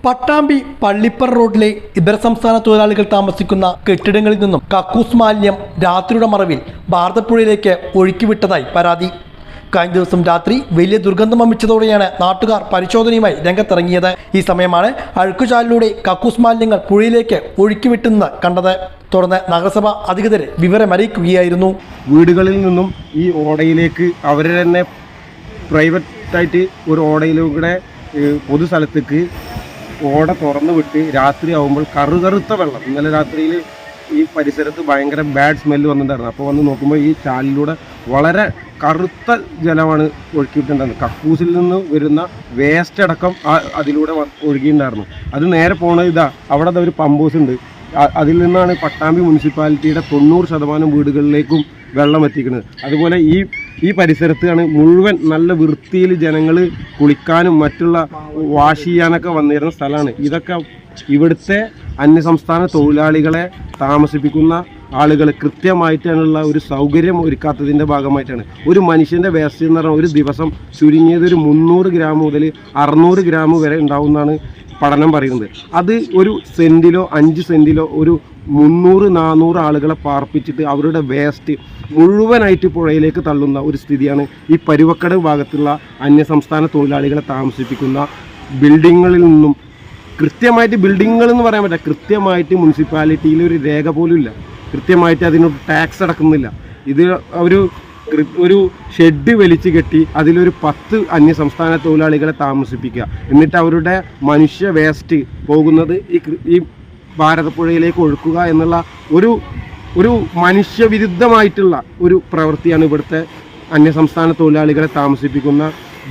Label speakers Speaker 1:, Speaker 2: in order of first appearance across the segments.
Speaker 1: പട്ടാമ്പി പള്ളിപ്പറ റോഡിലെ ഇതര സംസ്ഥാന തൊഴിലാളികൾ താമസിക്കുന്ന കെട്ടിടങ്ങളിൽ നിന്നും കക്കൂസ് മാലിന്യം രാത്രിയുടെ മറവിൽ ഭാരതപ്പുഴയിലേക്ക് ഒഴുക്കിവിട്ടതായി പരാതി. കഴിഞ്ഞ ദിവസം രാത്രി വലിയ ദുർഗന്ധം വമിച്ചതോടെയാണ് നാട്ടുകാർ പരിശോധനയുമായി രംഗത്തിറങ്ങിയത്. ഈ സമയമാണ് അഴുക്കുചാലിലൂടെ കക്കൂസ് മാലിന്യങ്ങൾ പുഴയിലേക്ക് ഒഴുക്കിവിട്ടെന്ന് കണ്ടത്. തുടർന്ന് നഗരസഭ അധികൃതരെ വിവരമറിയിക്കുകയായിരുന്നു.
Speaker 2: വീടുകളിൽ നിന്നും ഈ ഓടയിലേക്ക് അവർ തന്നെ പ്രൈവറ്റായിട്ട് ഒരു ഓടയിലൂടെ പൊതുസ്ഥലത്തേക്ക് ഓട തുറന്നു വിട്ട് രാത്രിയാവുമ്പോൾ കറുകറുത്ത വെള്ളം, ഇന്നലെ രാത്രിയിൽ ഈ പരിസരത്ത് ഭയങ്കര ബാഡ് സ്മെല്ല് വന്നിട്ടുണ്ടായിരുന്നു. അപ്പോൾ വന്ന് നോക്കുമ്പോൾ ഈ ചാലിലൂടെ വളരെ കറുത്ത ജലമാണ് ഒഴുക്കിയിട്ടുണ്ടായിരുന്നത്. കക്കൂസിൽ നിന്ന് വരുന്ന വേസ്റ്റ് അടക്കം അതിലൂടെ ഒഴുകിയിട്ടുണ്ടായിരുന്നു. അത് നേരെ പോണത് അവിടെ ഒരു പമ്പ് ഉണ്ട്. അതിൽ നിന്നാണ് പട്ടാമ്പി മുനിസിപ്പാലിറ്റിയുടെ 90% വീടുകളിലേക്കും വെള്ളം എത്തിക്കുന്നത്. അതുപോലെ ഈ പരിസരത്താണ് മുഴുവൻ നല്ല വൃത്തിയിൽ ജനങ്ങൾ കുളിക്കാനും മറ്റുള്ള വാഷ് ചെയ്യാനൊക്കെ വന്നിരുന്ന സ്ഥലമാണ്. ഇതൊക്കെ ഇവിടുത്തെ അന്യസംസ്ഥാന തൊഴിലാളികളെ താമസിപ്പിക്കുന്ന ആളുകൾ കൃത്യമായിട്ടുള്ള ഒരു സൗകര്യം ഒരുക്കാത്തതിൻ്റെ ഭാഗമായിട്ടാണ്. ഒരു മനുഷ്യൻ്റെ വേസ്റ്റ് എന്ന് പറഞ്ഞാൽ ഒരു ദിവസം ചുരുങ്ങിയത് ഒരു 300 ഗ്രാം മുതൽ 600 ഗ്രാം വരെ ഉണ്ടാവുമെന്നാണ് പഠനം പറയുന്നത്. അത് ഒരു സെൻറ്റിലോ 5 സെൻറ്റിലോ ഒരു 300-400 ആളുകളെ പാർപ്പിച്ചിട്ട് അവരുടെ വേസ്റ്റ് മുഴുവനായിട്ട് പുഴയിലേക്ക് തള്ളുന്ന ഒരു സ്ഥിതിയാണ് ഈ പരുവക്കടവ് ഭാഗത്തുള്ള അന്യസംസ്ഥാന തൊഴിലാളികളെ താമസിപ്പിക്കുന്ന ബിൽഡിങ്ങുകളിൽ നിന്നും. കൃത്യമായിട്ട് ബിൽഡിങ്ങുകൾ എന്ന് പറയാൻ പറ്റില്ല, കൃത്യമായിട്ട് മുനിസിപ്പാലിറ്റിയിൽ ഒരു രേഖ പോലും ഇല്ല, കൃത്യമായിട്ട് അതിനൊരു ടാക്സ് അടക്കുന്നില്ല. ഇത് ഒരു ഷെഡ് വലിച്ചു കെട്ടി അതിലൊരു 10 അന്യസംസ്ഥാന തൊഴിലാളികളെ താമസിപ്പിക്കുക, എന്നിട്ട് അവരുടെ മനുഷ്യ വേസ്റ്റ് പോകുന്നത് ഈ ഭാരതപ്പുഴയിലേക്ക് ഒഴുക്കുക എന്നുള്ള ഒരു മനുഷ്യവിരുദ്ധമായിട്ടുള്ള ഒരു പ്രവൃത്തിയാണ് ഇവിടുത്തെ അന്യസംസ്ഥാന തൊഴിലാളികളെ താമസിപ്പിക്കുന്ന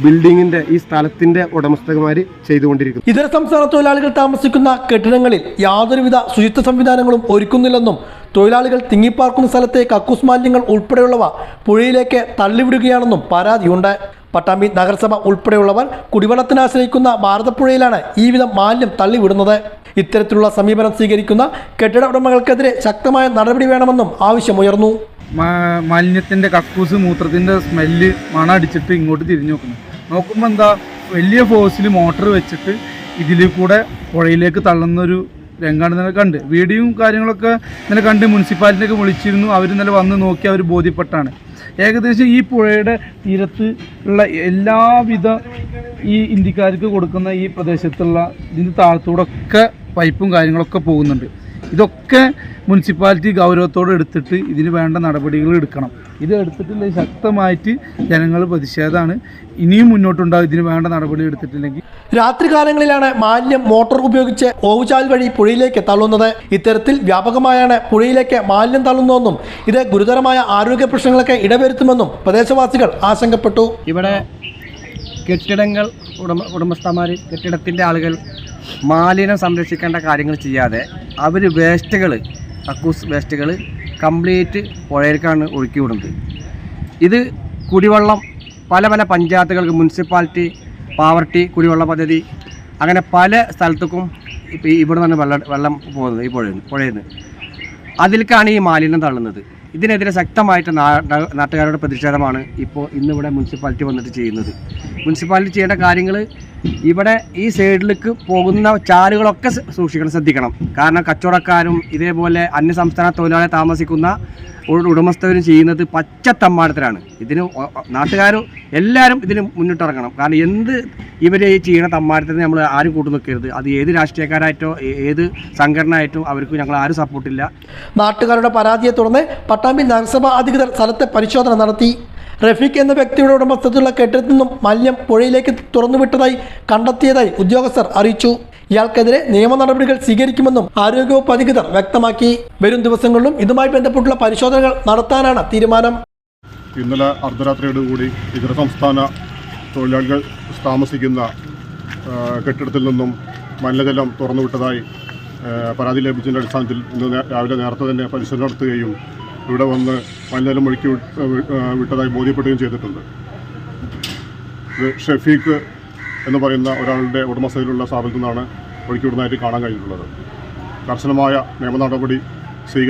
Speaker 2: ബിൽഡിങ്ങിന്റെ ഈ സ്ഥലത്തിന്റെ ഉടമസ്ഥന്മാർ ചെയ്തുകൊണ്ടിരിക്കുന്നു.
Speaker 1: ഇതര സംസ്ഥാന തൊഴിലാളികൾ താമസിക്കുന്ന കെട്ടിടങ്ങളിൽ യാതൊരുവിധ ശുചിത്വ സംവിധാനങ്ങളും ഒരുക്കുന്നില്ലെന്നും തൊഴിലാളികൾ തിങ്ങിപ്പാർക്കുന്ന സ്ഥലത്തെ കക്കൂസ് മാലിന്യങ്ങൾ ഉൾപ്പെടെയുള്ളവ പുഴയിലേക്ക് തള്ളിവിടുകയാണെന്നും പരാതിയുണ്ട്. പട്ടാമ്പി നഗരസഭ ഉൾപ്പെടെയുള്ളവർ കുടിവെള്ളത്തിന് ആശ്രയിക്കുന്ന ഭാരതപ്പുഴയിലാണ് ഈ വിധം മാലിന്യം തള്ളിവിടുന്നത്. ഇത്തരത്തിലുള്ള സമീപനം സ്വീകരിക്കുന്ന കെട്ടിട ഉടമകൾക്കെതിരെ ശക്തമായ നടപടി വേണമെന്നും ആവശ്യമുയർന്നു.
Speaker 3: മാലിന്യത്തിൻ്റെ കക്കൂസ് മൂത്രത്തിൻ്റെ സ്മെല്ല് മണടിച്ചിട്ട് ഇങ്ങോട്ട് തിരിഞ്ഞു നോക്കുമ്പോൾ എന്താ വലിയ ഫോഴ്സിൽ മോട്ടർ വെച്ചിട്ട് ഇതിൽ കൂടെ പുഴയിലേക്ക് തള്ളുന്നൊരു രംഗാണ് ഇന്നലെ കണ്ട്. വീഡിയോയും കാര്യങ്ങളൊക്കെ ഇന്നലെ കണ്ട് മുനിസിപ്പാലിറ്റിയൊക്കെ വിളിച്ചിരുന്നു. അവർ ഇന്നലെ വന്ന് നോക്കി അവർ ബോധ്യപ്പെട്ടാണ്. ഏകദേശം ഈ പുഴയുടെ തീരത്ത് ഉള്ള എല്ലാവിധ ഈ ഇന്ത്യക്കാർക്ക് കൊടുക്കുന്ന ഈ പ്രദേശത്തുള്ള ഇതിൻ്റെ താഴത്തൂടൊക്കെ പൈപ്പും കാര്യങ്ങളൊക്കെ പോകുന്നുണ്ട്. ഇതൊക്കെ മുനിസിപ്പാലിറ്റി ഗൗരവത്തോടെ എടുത്തിട്ട് ഇതിന് വേണ്ട നടപടികൾ എടുക്കണം. ഇത് എടുത്തിട്ടില്ല ശക്തമായിട്ട് ജനങ്ങൾ പ്രതിഷേധമാണ്. ഇനിയും മുന്നോട്ടുണ്ടാകും ഇതിന് വേണ്ട നടപടി എടുത്തിട്ടില്ലെങ്കിൽ.
Speaker 1: രാത്രികാലങ്ങളിലാണ് മാലിന്യം മോട്ടോർ ഉപയോഗിച്ച് ഓവുചാൽ വഴി പുഴയിലേക്ക് തള്ളുന്നത്. ഇത്തരത്തിൽ വ്യാപകമായാണ് പുഴയിലേക്ക് മാലിന്യം തള്ളുന്നതെന്നും ഇത് ഗുരുതരമായ ആരോഗ്യ പ്രശ്നങ്ങളൊക്കെ ഇടവരുത്തുമെന്നും പ്രദേശവാസികൾ ആശങ്കപ്പെട്ടു.
Speaker 4: ഇവിടെ കെട്ടിടങ്ങൾ ഉടമസ്ഥന്മാർ, കെട്ടിടത്തിൻ്റെ ആളുകൾ മാലിന്യം സംരക്ഷിക്കേണ്ട കാര്യങ്ങൾ ചെയ്യാതെ അവർ വേസ്റ്റുകൾ, കക്കൂസ് വേസ്റ്റുകൾ കംപ്ലീറ്റ് പുഴയിലേക്കാണ് ഒഴുക്കി വിടുന്നത്. ഇത് കുടിവെള്ളം പല പഞ്ചായത്തുകൾക്ക്, മുനിസിപ്പാലിറ്റി, പാവർട്ടി കുടിവെള്ള പദ്ധതി, അങ്ങനെ പല സ്ഥലത്തേക്കും ഇപ്പോൾ ഇവിടെ നിന്നാണ് വെള്ളം പോകുന്നത്. ഈ പുഴയിൽ നിന്ന് അതിലേക്കാണ് ഈ മാലിന്യം തള്ളുന്നത്. ഇതിനെതിരെ ശക്തമായിട്ട് നാട്ടുകാരുടെ പ്രതിഷേധമാണ് ഇപ്പോൾ ഇന്നിവിടെ മുനിസിപ്പാലിറ്റി വന്നിട്ട് ചെയ്യുന്നത്. മുനിസിപ്പാലിറ്റി ചെയ്യേണ്ട കാര്യങ്ങൾ ഇവിടെ ഈ സൈഡിലേക്ക് പോകുന്ന ചാലുകളൊക്കെ ശ്രദ്ധിക്കണം. കാരണം കച്ചവടക്കാരും ഇതേപോലെ അന്യസംസ്ഥാന തൊഴിലാളി താമസിക്കുന്ന ഉടമസ്ഥരും ചെയ്യുന്നത് പച്ചത്തമ്മാടത്തിലാണ്. ഇതിന് നാട്ടുകാരും എല്ലാവരും ഇതിന് മുന്നിട്ടിറങ്ങണം. കാരണം എന്ത് ഇവരെ ഈ ചെയ്യുന്ന തമ്മാടത്തിന് നമ്മൾ ആരും കൂട്ടു നിൽക്കരുത്. അത് ഏത് രാഷ്ട്രീയക്കാരായിട്ടോ ഏത് സംഘടന ആയിട്ടോ അവർക്ക് ഞങ്ങൾ ആരും സപ്പോർട്ടില്ല.
Speaker 1: നാട്ടുകാരുടെ പരാതിയെ തുടർന്ന് പട്ടാമ്പി നഗരസഭാ അധികൃതർ സ്ഥലത്തെ പരിശോധന നടത്തി. റഫീഖ് എന്ന വ്യക്തിയുടെ ഉടമസ്ഥതയിലുള്ള കെട്ടിടത്തിൽ നിന്നും മാലിന്യം പുഴയിലേക്ക് തുറന്നുവിട്ടതായി കണ്ടെത്തിയതായി ഉദ്യോഗസ്ഥർ അറിയിച്ചു. ഇയാൾക്കെതിരെ നിയമ നടപടികൾ സ്വീകരിക്കുമെന്നും ആരോഗ്യവകുപ്പ് അധികൃതർ വ്യക്തമാക്കി. വരും ദിവസങ്ങളിലും ഇതുമായി ബന്ധപ്പെട്ടുള്ള പരിശോധനകൾ നടത്താനാണ് തീരുമാനം.
Speaker 5: ഇന്നലെ അർദ്ധരാത്രിയോടുകൂടി ഇതര സംസ്ഥാന തൊഴിലാളികൾ താമസിക്കുന്ന കെട്ടിടത്തിൽ നിന്നും മലിനജലം തുറന്നുവിട്ടതായി പരാതി ലഭിച്ചതിൻ്റെ അടിസ്ഥാനത്തിൽ ഇന്ന് രാവിലെ നേരത്തെ തന്നെ പരിശോധന നടത്തുകയും ഇവിടെ വന്ന് മലിനജലം ഒഴുക്കി വിട്ടതായി ബോധ്യപ്പെടുകയും ചെയ്തിട്ടുണ്ട്. ഇത് ഷഫീഖ് എന്ന് പറയുന്ന ഒരാളുടെ ഉടമസ്ഥതയിലുള്ള സ്ഥാപനത്തിൽ നിന്നാണ് ഒഴുക്കി വിടുന്നതായിട്ട് കാണാൻ കഴിഞ്ഞിട്ടുള്ളത്. കർശനമായ നിയമ നടപടി